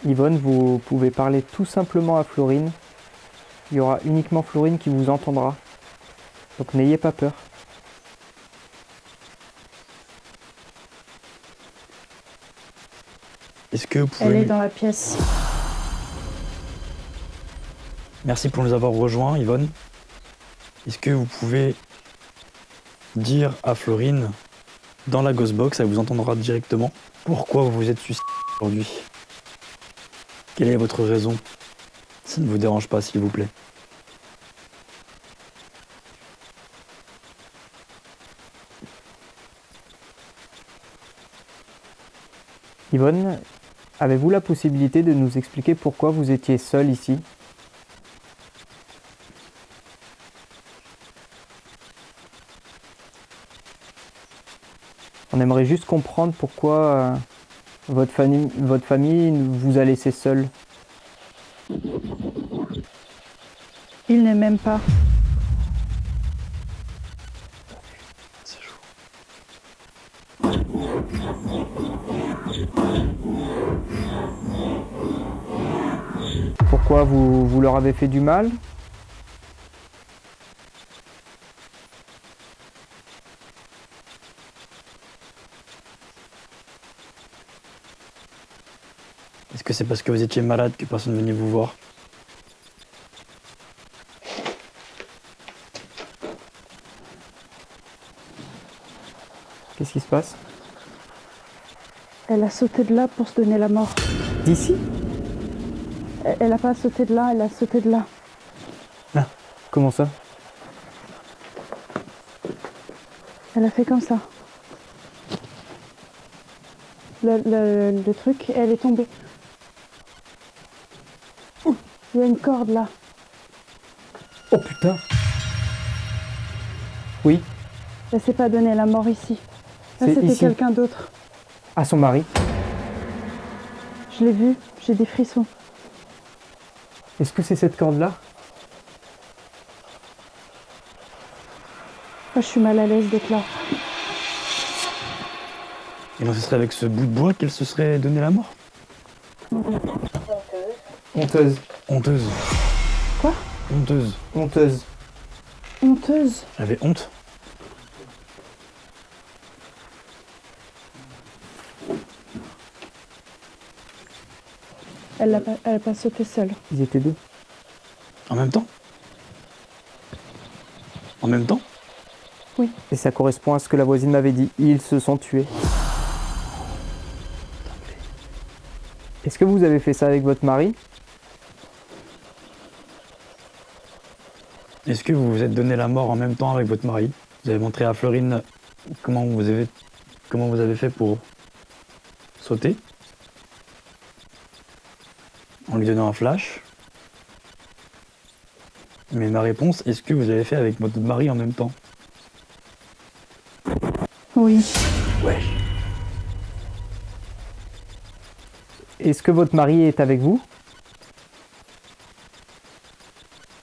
Yvonne, vous pouvez parler tout simplement à Florine. Il y aura uniquement Florine qui vous entendra. Donc n'ayez pas peur. Est-ce que vous pouvez... Elle est dans la pièce. Merci pour nous avoir rejoints, Yvonne. Est-ce que vous pouvez dire à Florine, dans la Ghostbox, elle vous entendra directement, pourquoi vous vous êtes suicidé aujourd'hui? Quelle est votre raison? Ça ne vous dérange pas, s'il vous plaît. Yvonne, avez-vous la possibilité de nous expliquer pourquoi vous étiez seule ici? On aimerait juste comprendre pourquoi votre famille vous a laissé seule. Il n'est même pas. C'est chaud. Pourquoi vous leur avez fait du mal? Est-ce que c'est parce que vous étiez malade que personne ne venait vous voir? Qu'est-ce qui se passe? Elle a sauté de là pour se donner la mort. D'ici? Elle n'a pas sauté de là, elle a sauté de là. Ah, comment ça? Elle a fait comme ça. Le truc, elle est tombée. Il y a une corde là. Oh putain! Oui, Elle s'est pas donné la mort ici. Là, C'est c'était ici. quelqu'un d'autre. à son mari. Je l'ai vu, j'ai des frissons. Est-ce que c'est cette corde-là? Moi, je suis mal à l'aise d'être là. Et donc ce serait avec ce bout de bois qu'elle se serait donné la mort? Honteuse. Honteuse. Quoi? Honteuse. Honteuse. Honteuse. Elle avait honte? Elle n'a pas sauté seule. Ils étaient deux. En même temps? En même temps? Et ça correspond à ce que la voisine m'avait dit. Ils se sont tués. Est-ce que vous avez fait ça avec votre mari? Est-ce que vous vous êtes donné la mort en même temps avec votre mari? Vous avez montré à Florine comment vous avez fait pour sauter? En lui donnant un flash? Mais ma réponse, est-ce que vous avez fait avec votre mari en même temps? Oui. Ouais. Est-ce que votre mari est avec vous?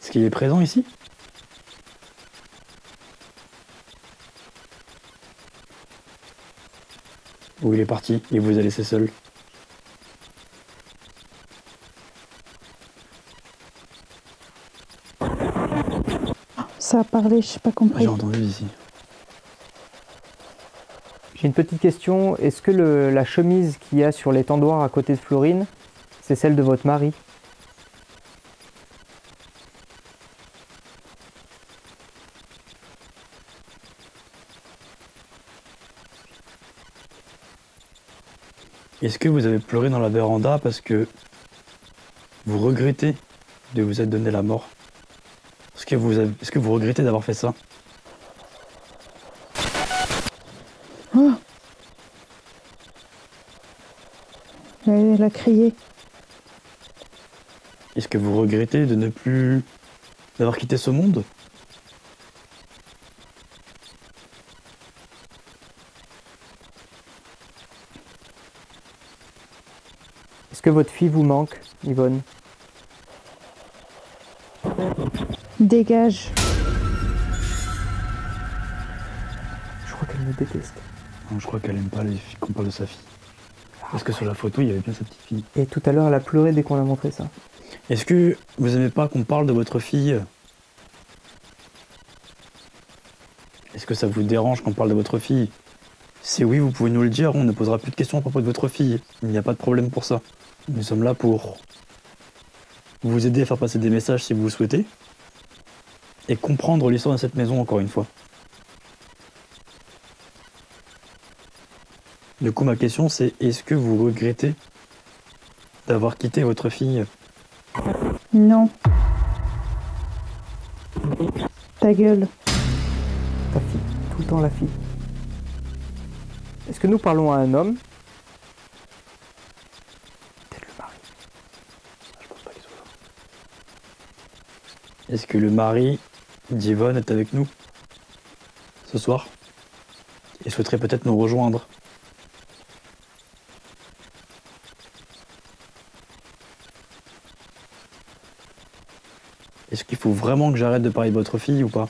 Est-ce qu'il est présent ici? Ou il est parti et vous a laissé seul? Ça a parlé, je n'ai pas compris. J'ai entendu ici. J'ai une petite question. Est-ce que la chemise qu'il y a sur l'étendoir à côté de Florine, c'est celle de votre mari? Est-ce que vous avez pleuré dans la véranda parce que vous regrettez de vous être donné la mort? Est-ce que vous regrettez d'avoir fait ça? Oh, elle a crié. Est-ce que vous regrettez de ne plus... d'avoir quitté ce monde? Est-ce que votre fille vous manque, Yvonne? Dégage. Je crois qu'elle me déteste. Non, je crois qu'elle aime pas les filles qu'on parle de sa fille. Parce que sur la photo, il y avait bien sa petite fille. Et tout à l'heure, elle a pleuré dès qu'on a montré ça. Est-ce que vous aimez pas qu'on parle de votre fille? Est-ce que ça vous dérange qu'on parle de votre fille? Si oui, vous pouvez nous le dire, on ne posera plus de questions à propos de votre fille. Il n'y a pas de problème pour ça. Nous sommes là pour vous aider à faire passer des messages si vous le souhaitez. Et comprendre l'histoire de cette maison encore une fois. Du coup, ma question c'est, est-ce que vous regrettez d'avoir quitté votre fille? Non. Ta gueule. Ta fille, tout le temps la fille. Est-ce que nous parlons à un homme? Peut-être le mari. Je pense pas qu'il soit là. Est-ce que le mari d'Yvonne est avec nous ce soir? Il souhaiterait peut-être nous rejoindre. Est-ce qu'il faut vraiment que j'arrête de parler de votre fille ou pas?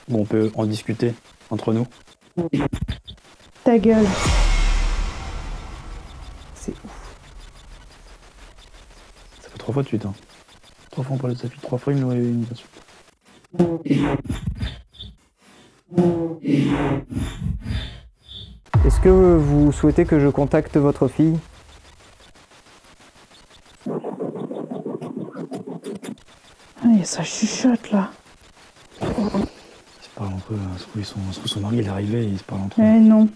Bon, on peut en discuter entre nous. Ta gueule. C'est ouf. Ça fait 3 fois de suite. Hein. 3 fois on parle de sa fille, 3 fois il nous une insulte. Est-ce que vous souhaitez que je contacte votre fille? Allez, ça chuchote là. Ils se parlent entre eux. Ça se trouve, son mari il est arrivé et ils se parlent entre eux. Non.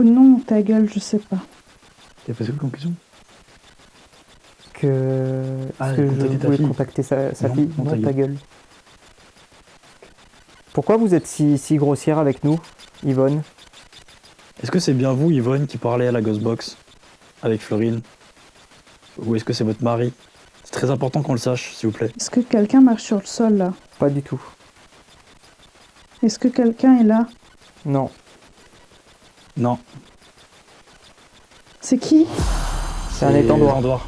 Non, ta gueule, je sais pas. T'as posé quoi comme question? Est-ce que je contacter ta voulais fille. contacter sa Non, fille? non, Non, ta gueule. Pourquoi vous êtes si grossière avec nous, Yvonne? Est-ce que c'est bien vous, Yvonne, qui parlez à la Ghostbox avec Florine? Ou est-ce que c'est votre mari? C'est très important qu'on le sache, s'il vous plaît. Est-ce que quelqu'un marche sur le sol là? Pas du tout. Est-ce que quelqu'un est là? Non. Non. C'est qui? C'est un étendoir. Étendoir.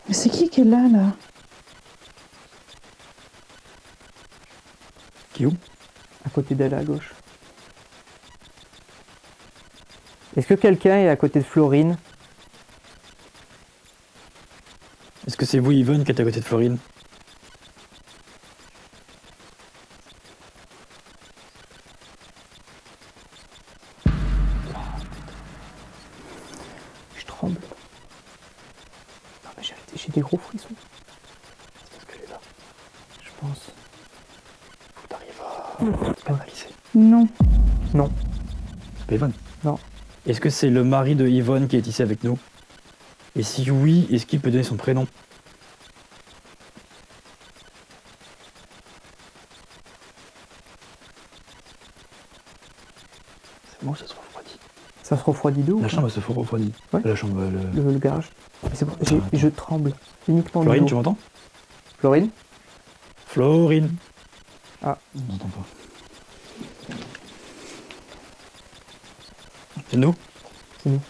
Mais c'est qui est là là? Qui est où? À côté d'elle, à gauche. Est-ce que quelqu'un est à côté de Florine? Est-ce que c'est vous, Yvonne, qui êtes à côté de Florine? Je tremble. Non mais j'ai des gros frissons. C'est parce qu'elle est là. Je pense. Faut que t'arrives à canaliser. Non. Non. C'est pas Yvonne? Non. Est-ce que c'est le mari de Yvonne qui est ici avec nous? Et si oui, est-ce qu'il peut donner son prénom? C'est bon, ça se refroidit. Ça se refroidit d'où? La chambre elle se refroidit. Ouais. La chambre, Le garage. C'est bon, je tremble. Uniquement Florine, de tu l'eau. m'entends? Florine? Florine. Ah. On n'entend pas. C'est nous? C'est nous.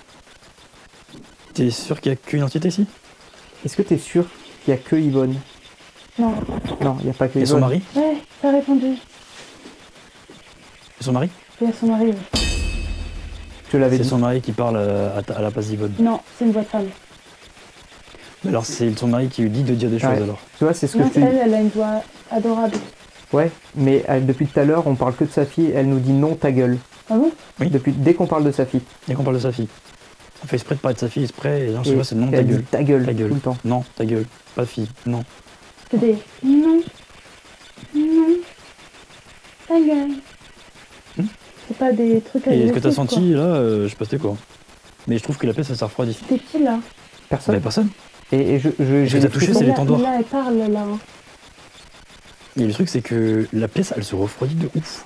T'es sûr qu'il n'y a qu'une entité ici? Est-ce que t'es sûr qu'il n'y a que Yvonne? Non. Non, il n'y a pas que Et Yvonne. son mari? Ouais, t'as répondu. Et son mari? Il y a son mari. Je l'avais C'est dit. son mari qui parle à la place d'Yvonne. Non, c'est une voix de femme. Mais alors c'est son mari qui lui dit de dire des choses Ouais. alors. Tu vois, c'est ce que Non, je te dis. elle a une voix adorable. Ouais, mais depuis tout à l'heure, on parle que de sa fille. Elle nous dit non, ta gueule. Ah bon? Oui. Dès qu'on parle de sa fille. Dès qu'on parle de sa fille. On fait exprès de parler de sa fille, exprès, et genre, je sais Et pas, c'est non, ta elle dit gueule. ta gueule. Ta gueule. Tout le temps. Non, ta gueule. Pas de fille. Non. C'est des non. Non. Ta gueule. C'est pas des trucs Et ce que t'as agressifs, senti là, je sais pas c'était quoi. Mais je trouve que la pièce elle s'est refroidie. quoi. C'était qui là? Personne. Bah personne. Et Ce j'ai que t'as des touché, frissons. c'est Mais l'étendoir. là, elle parle là. Hein. Et le truc c'est que la pièce elle se refroidit de ouf.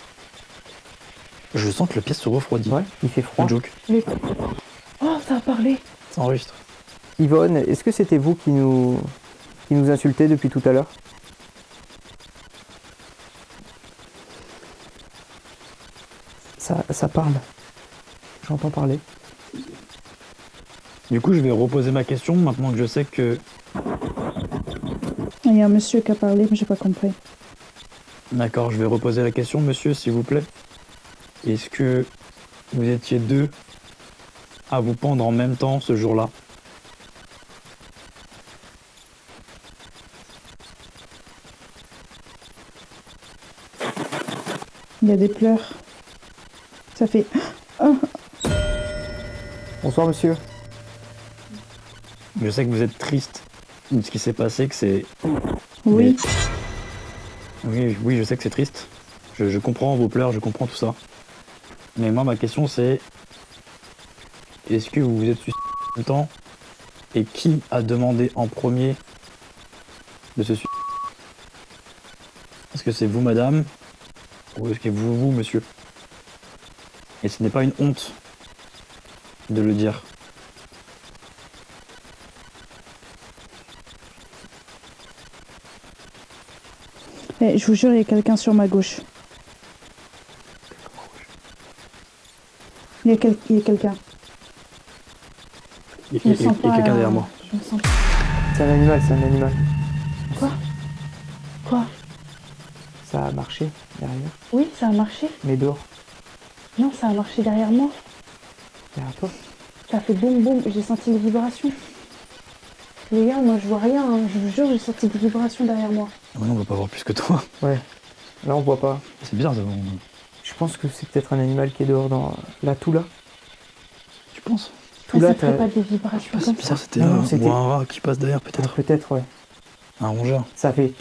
Je sens que la pièce se refroidit. Ouais, il fait froid. Un joke. Oh, ça a parlé. Ça enregistre. Yvonne, est-ce que c'était vous qui nous insultez depuis tout à l'heure? Ça parle. J'entends parler. Du coup, je vais reposer ma question maintenant que je sais que... Il y a un monsieur qui a parlé, mais j'ai pas compris. D'accord, je vais reposer la question, monsieur, s'il vous plaît. Est-ce que vous étiez deux à vous pendre en même temps ce jour-là? Il y a des pleurs. Ça fait... Oh, Bonsoir, monsieur. Je sais que vous êtes triste de ce qui s'est passé, que c'est... oui. Oui, je sais que c'est triste. Je comprends vos pleurs, je comprends tout ça. Mais moi, ma question, c'est... Est-ce que vous vous êtes suicidé en même temps? Et qui a demandé en premier de se suicider? Est-ce que c'est vous, madame? Ou est-ce que vous, monsieur? Et ce n'est pas une honte de le dire. Eh, je vous jure, il y a quelqu'un sur ma gauche. Il y a quelqu'un. Il y Je me a sens pas, quelqu'un derrière moi. Je me sens... C'est un animal, c'est un animal. Quoi? Ça a marché derrière. Oui, ça a marché. Mais dehors, Non, ça a marché derrière moi. derrière toi. Ça fait boum boum, j'ai senti des vibrations. Les gars, moi je vois rien, hein. Je vous jure, j'ai senti des vibrations derrière moi. Ouais, on va pas voir plus que toi. Ouais. Là, on voit pas. C'est bizarre, Je pense que c'est peut-être un animal qui est dehors dans... Là, tout là. tu penses? Tout Mais là, ça ferait pas des vibrations C'est comme bizarre, ça. c'était Non, c'était- ou un rat qui passe derrière, Ah, peut-être. peut-être, ouais. Un rongeur. Ça fait...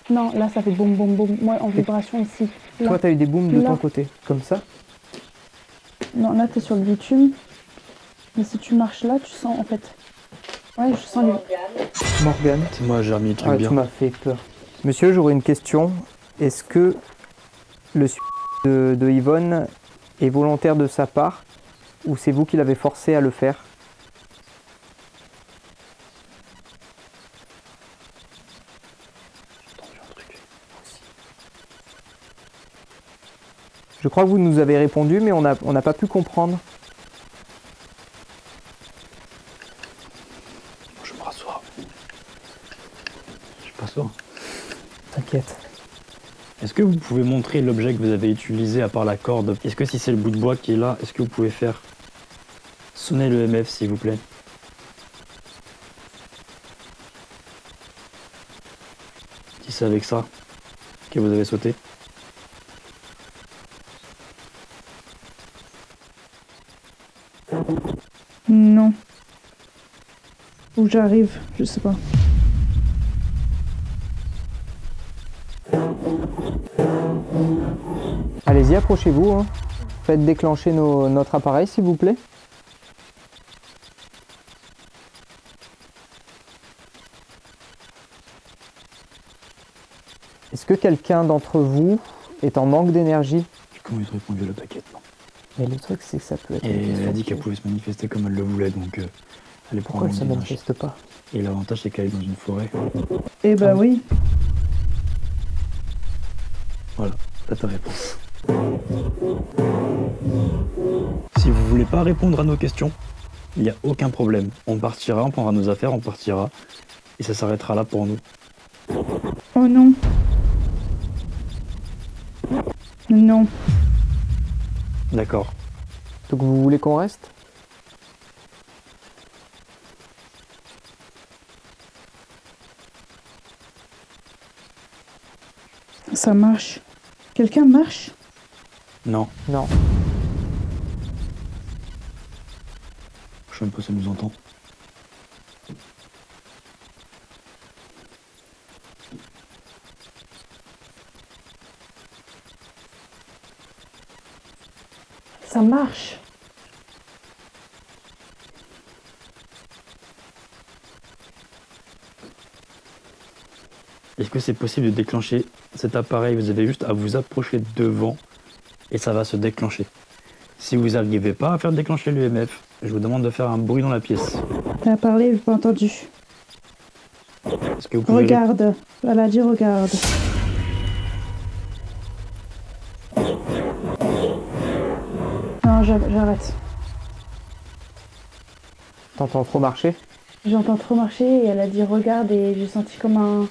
Non, là ça fait boum boum boum. Moi en vibration ici. Là. Toi, t'as eu des booms de Là. ton côté, comme ça. Non, là t'es sur le bitume. Mais si tu marches là, tu sens en fait. Ouais, je sens les... Morgane. C'est moi, j'ai remis les trucs Ah, bien. tu m'as fait peur. Monsieur, j'aurais une question. Est-ce que le suicide de Yvonne est volontaire de sa part ou c'est vous qui l'avez forcé à le faire? J'ai entendu un truc. Je crois que vous nous avez répondu, mais on n'a pas pu comprendre. Je me rassois. Je suis pas sourd. T'inquiète. Est-ce que vous pouvez montrer l'objet que vous avez utilisé à part la corde? Est-ce que si c'est le bout de bois qui est là, est-ce que vous pouvez faire sonner le MF s'il vous plaît? Si c'est avec ça que vous avez sauté. Non. Où j'arrive, je sais pas. Allez-y, approchez-vous. Hein. Faites déclencher notre appareil, s'il vous plaît. Est-ce que quelqu'un d'entre vous est en manque d'énergie? Comment ils ont répondu à la plaquette, non? Mais le truc, c'est que ça peut être... Et une elle question a dit qu'elle piège. pouvait se manifester comme elle le voulait, donc elle est Pourquoi elle probablement se d'énergie. manifeste pas? Et l'avantage, c'est qu'elle est dans une forêt. Eh ben Ah. oui. Voilà, t'as ta réponse. Si vous voulez pas répondre à nos questions, il n'y a aucun problème. On partira, on prendra nos affaires, on partira. Et ça s'arrêtera là pour nous. Oh non. Non. D'accord. Donc vous voulez qu'on reste? Ça marche. Quelqu'un marche? Non, Non. je sais même pas si ça nous entend. Ça marche. Est-ce que c'est possible de déclencher cet appareil? Vous avez juste à vous approcher devant et ça va se déclencher. Si vous n'arrivez pas à faire déclencher l'UMF, je vous demande de faire un bruit dans la pièce. Elle a parlé, j'ai pas entendu. Est-ce que vous pouvez... Regarde. Elle a dit regarde. Non, j'arrête. T'entends trop marcher? J'entends trop marcher et elle a dit regarde et j'ai senti comme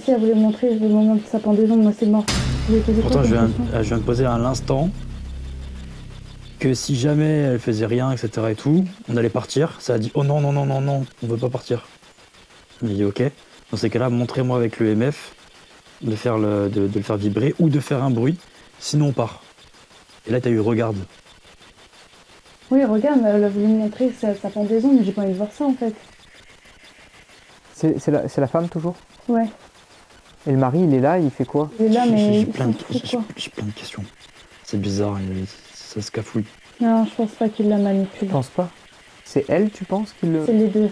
si elle voulait me montrer le moment de sa pendaison. Moi, c'est mort. Je lui ai posé quoi Pourtant, comme je question viens de poser à l'instant que si jamais elle faisait rien, etc. et tout, on allait partir. Ça a dit oh non, non, non, non, non, on veut pas partir. J'ai dit ok. Dans ces cas-là, montrez-moi avec l'EMF de le faire vibrer ou de faire un bruit, sinon on part. Et là, t'as eu regarde. Oui, regarde, elle a voulu me montrer sa pendaison, mais j'ai pas envie de voir ça en fait. C'est la femme toujours? Ouais, Et le mari, il est là, il fait quoi? il est là, mais J'ai il plein, s'en de- fout j'ai- quoi. j'ai plein de questions. C'est bizarre, ça se cafouille. Non, je pense pas qu'il la manipule. Je pense pas. C'est elle, tu penses, qu'ils C'est les deux.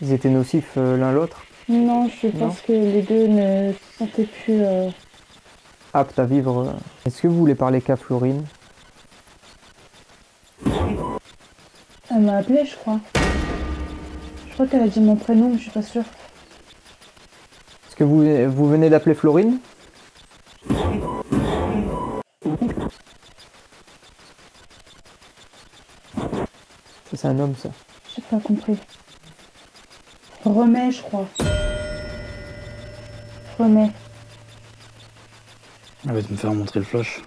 ils étaient nocifs l'un l'autre? Non, je pense que les deux ne se sentaient plus. Aptes à vivre. Est-ce que vous voulez parler qu'à Florine? Elle m'a appelé, je crois. Je crois qu'elle a dit mon prénom, mais je suis pas sûre. Est-ce que vous venez d'appeler Florine? Ça, c'est un homme, ça. J'ai pas compris. Remets, je crois. Remets. Elle va te me faire montrer le flash.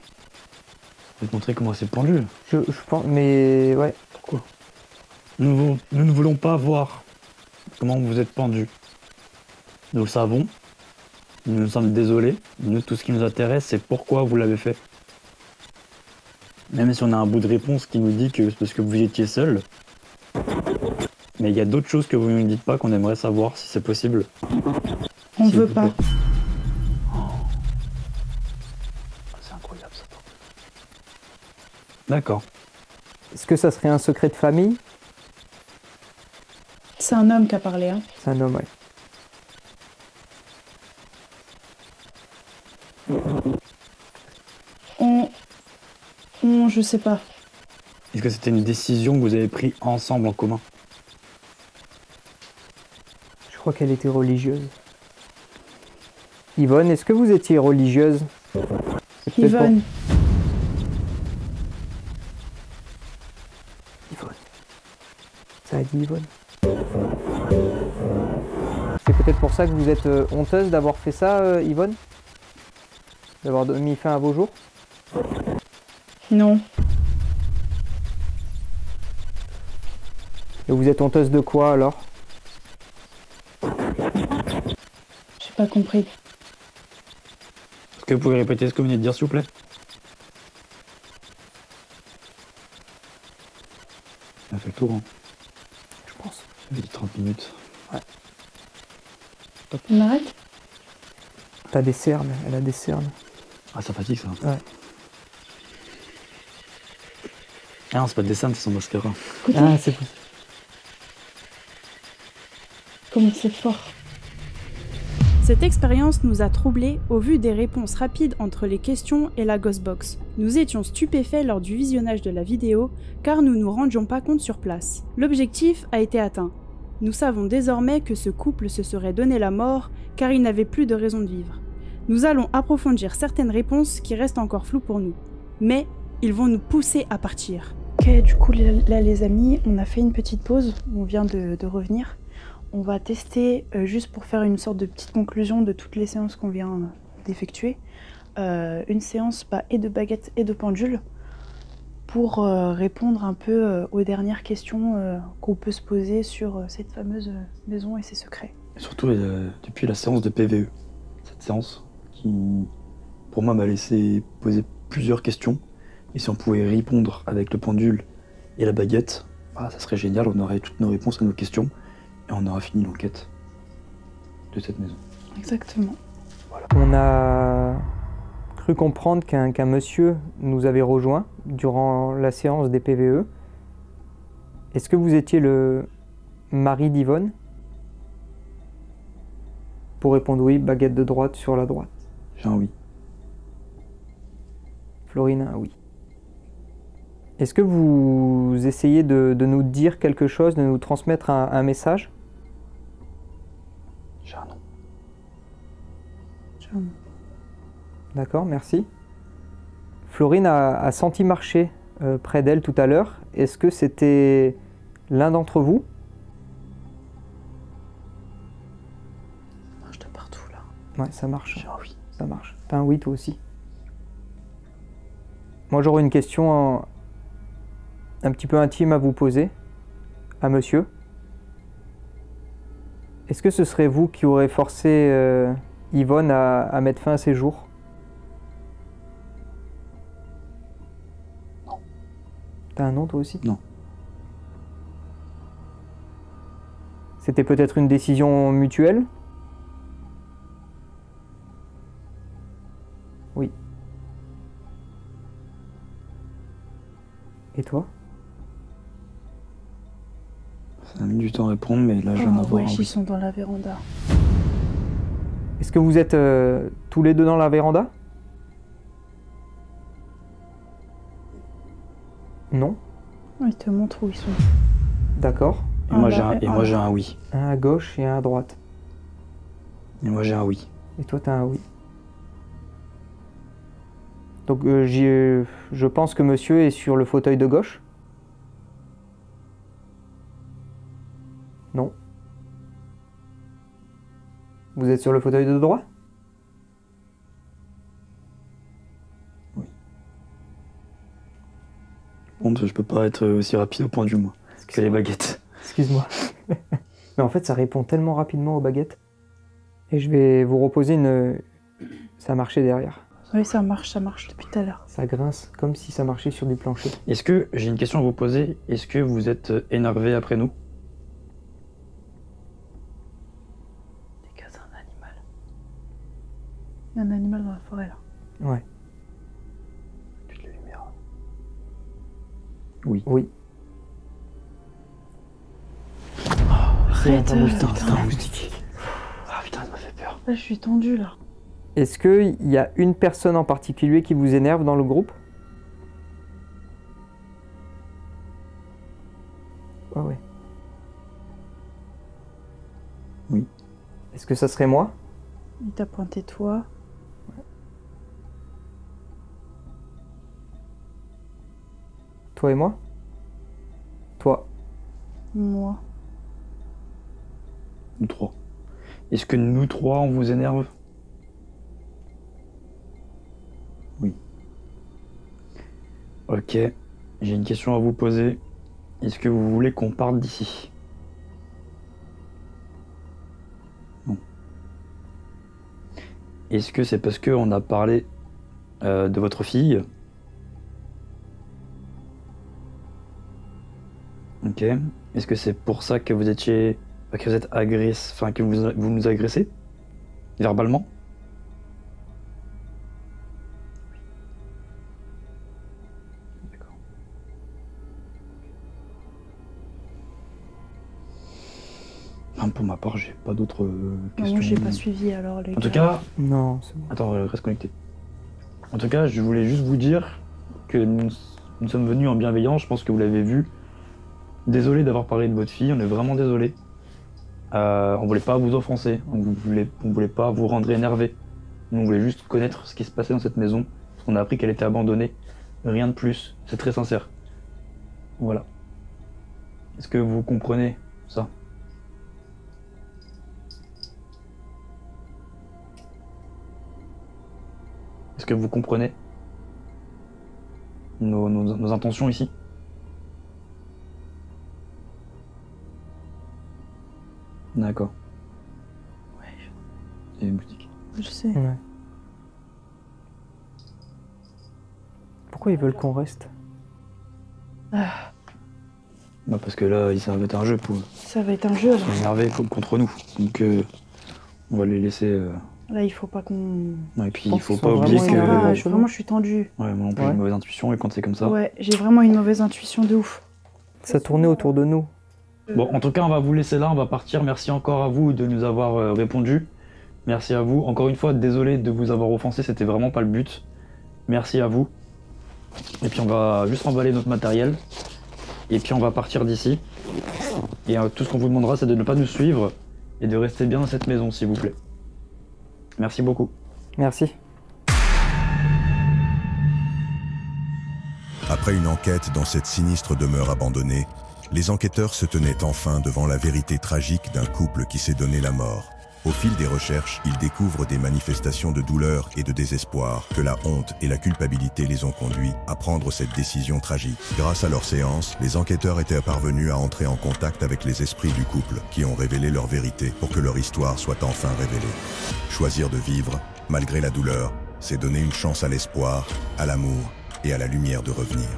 Je vais te montrer comment c'est pendu. Je pense, mais ouais. Pourquoi nous ne voulons pas voir comment vous êtes pendu. Nous le savons. Nous sommes désolés. Nous, tout ce qui nous intéresse, c'est pourquoi vous l'avez fait. Même si on a un bout de réponse qui nous dit que c'est parce que vous étiez seul. Mais il y a d'autres choses que vous ne nous dites pas qu'on aimerait savoir si c'est possible. On S'il veut vous pas. plaît. C'est incroyable ça. D'accord. Est-ce que ça serait un secret de famille? C'est un homme qui a parlé, hein. C'est un homme, ouais. Je sais pas. Est-ce que c'était une décision que vous avez prise ensemble en commun? Je crois qu'elle était religieuse. Yvonne, est-ce que vous étiez religieuse? C'est peut-être Yvonne, Yvonne. Ça a dit Yvonne. C'est peut-être pour ça que vous êtes honteuse d'avoir fait ça, Yvonne? D'avoir mis fin à vos jours? non. Et vous êtes honteuse de quoi alors? J'ai pas compris. Est-ce que vous pouvez répéter ce que vous venez de dire, s'il vous plaît? Ça fait le tour, hein. Je pense. Ça fait 30 minutes. On arrête? T'as des cernes, elle a des cernes. Ah, ça fatigue, ça. Ouais. Ah non, c'est pas des cernes, c'est son mascara. Écoutez, Ah, c'est possible. comment c'est fort. Cette expérience nous a troublés au vu des réponses rapides entre les questions et la Ghostbox. Nous étions stupéfaits lors du visionnage de la vidéo car nous nous rendions pas compte sur place. L'objectif a été atteint. Nous savons désormais que ce couple se serait donné la mort car il n'avait plus de raison de vivre. Nous allons approfondir certaines réponses qui restent encore floues pour nous. Mais ils vont nous pousser à partir. Ok, du coup, là, les amis, on a fait une petite pause. On vient de revenir. On va tester, juste pour faire une sorte de petite conclusion de toutes les séances qu'on vient d'effectuer, une séance et de baguette et de pendule pour répondre un peu aux dernières questions qu'on peut se poser sur cette fameuse maison et ses secrets. Et surtout, depuis la séance de PVE, cette séance qui, pour moi, m'a laissé poser plusieurs questions. Et si on pouvait répondre avec le pendule et la baguette, bah, ça serait génial, on aurait toutes nos réponses à nos questions. Et on aura fini l'enquête de cette maison. Exactement. On a cru comprendre qu'un monsieur nous avait rejoint durant la séance des PVE. Est-ce que vous étiez le mari d'Yvonne? Pour répondre oui, baguette de droite sur la droite. J'ai un oui. Florine, un oui. Est-ce que vous essayez de nous dire quelque chose, de nous transmettre un message? J'ai un non. D'accord, merci. Florine a senti marcher près d'elle tout à l'heure. Est-ce que c'était l'un d'entre vous? Ça marche de partout là. Ouais, ça marche. J'ai un oui. Ça marche. T'as un oui, toi aussi. Moi, j'aurais une question un petit peu intime à vous poser, à monsieur. Est-ce que ce serait vous qui aurez forcé Yvonne à mettre fin à ses jours? Non. T'as un nom, toi aussi? Non. C'était peut-être une décision mutuelle? Oui. Et toi? Ça a mis du temps à répondre, mais là, je viens Oh, d'avoir ouais, un ils oui. sont dans la véranda. Est-ce que vous êtes tous les deux dans la véranda? Non? Oh, ils te montrent où ils sont. D'accord. Et moi, Ah, j'ai là, un, et ah, moi, là. j'ai un oui. Un à gauche et un à droite. Et moi, j'ai un oui. Et toi, t'as un oui. Donc, je pense que monsieur est sur le fauteuil de gauche. Non. Vous êtes sur le fauteuil de droite? Bon, je peux pas être aussi rapide au point du moi que les baguettes. Excuse-moi. Mais en fait, ça répond tellement rapidement aux baguettes. Et je vais vous reposer une... Ça marchait derrière. Oui, ça marche depuis tout à l'heure. Ça grince comme si ça marchait sur du plancher. Est-ce que, j'ai une question à vous poser, est-ce que vous êtes énervé après nous? Des gaz, un animal. Il y a un animal dans la forêt là. Ouais. Toute la lumière. Oui. Oui. Arrête, un moustique, putain. c'est un moustique. Ah putain, ça m'a fait peur. Là, je suis tendue là. Est-ce qu'il y a une personne en particulier qui vous énerve dans le groupe? Ouais. Oui. Est-ce que ça serait moi? Il t'a pointé toi. Toi et moi? Toi. Moi. Nous trois. Est-ce que nous trois, on vous énerve? Oui. Ok. J'ai une question à vous poser. Est-ce que vous voulez qu'on parte d'ici? Non. Est-ce que c'est parce qu'on a parlé de votre fille? Ok. Est-ce que c'est pour ça que vous étiez... que vous êtes agressé... Enfin, que vous nous agressez? Verbalement? D'accord. Enfin, pour ma part, j'ai pas d'autres questions. Moi, j'ai pas suivi alors les En tout gars. cas... Non, c'est bon. Attends, reste connecté. En tout cas, je voulais juste vous dire que nous sommes venus en bienveillance, je pense que vous l'avez vu. Désolé d'avoir parlé de votre fille, on est vraiment désolé. On voulait pas vous offenser, on voulait pas vous rendre énervé. On voulait juste connaître ce qui se passait dans cette maison, parce qu'on a appris qu'elle était abandonnée. Rien de plus, c'est très sincère. Voilà. Est-ce que vous comprenez ça? Est-ce que vous comprenez nos intentions ici? D'accord. Ouais, C'est une boutique. je sais. Ouais. Pourquoi ils veulent qu'on reste? Bah parce que là, ça va être un jeu pour Ça va être un jeu là. s'énerver contre nous. Donc on va les laisser. Là, il faut pas qu'on. Ouais, et puis pense il faut qu'ils pas sont oublier vraiment que. énervés. Ah, vraiment, je suis tendue. Ouais, moi non plus, Ouais. j'ai une mauvaise intuition et quand c'est comme ça. Ouais, j'ai vraiment une mauvaise intuition de ouf. Ça tournait autour de nous. Bon, en tout cas, on va vous laisser là, on va partir. Merci encore à vous de nous avoir répondu. Merci à vous. Encore une fois, désolé de vous avoir offensé, c'était vraiment pas le but. Merci à vous. Et puis on va juste remballer notre matériel. Et puis on va partir d'ici. Et tout ce qu'on vous demandera, c'est de ne pas nous suivre et de rester bien dans cette maison, s'il vous plaît. Merci beaucoup. Merci. Après une enquête dans cette sinistre demeure abandonnée, les enquêteurs se tenaient enfin devant la vérité tragique d'un couple qui s'est donné la mort. Au fil des recherches, ils découvrent des manifestations de douleur et de désespoir, que la honte et la culpabilité les ont conduits à prendre cette décision tragique. Grâce à leur séance, les enquêteurs étaient parvenus à entrer en contact avec les esprits du couple qui ont révélé leur vérité pour que leur histoire soit enfin révélée. Choisir de vivre, malgré la douleur, c'est donner une chance à l'espoir, à l'amour et à la lumière de revenir.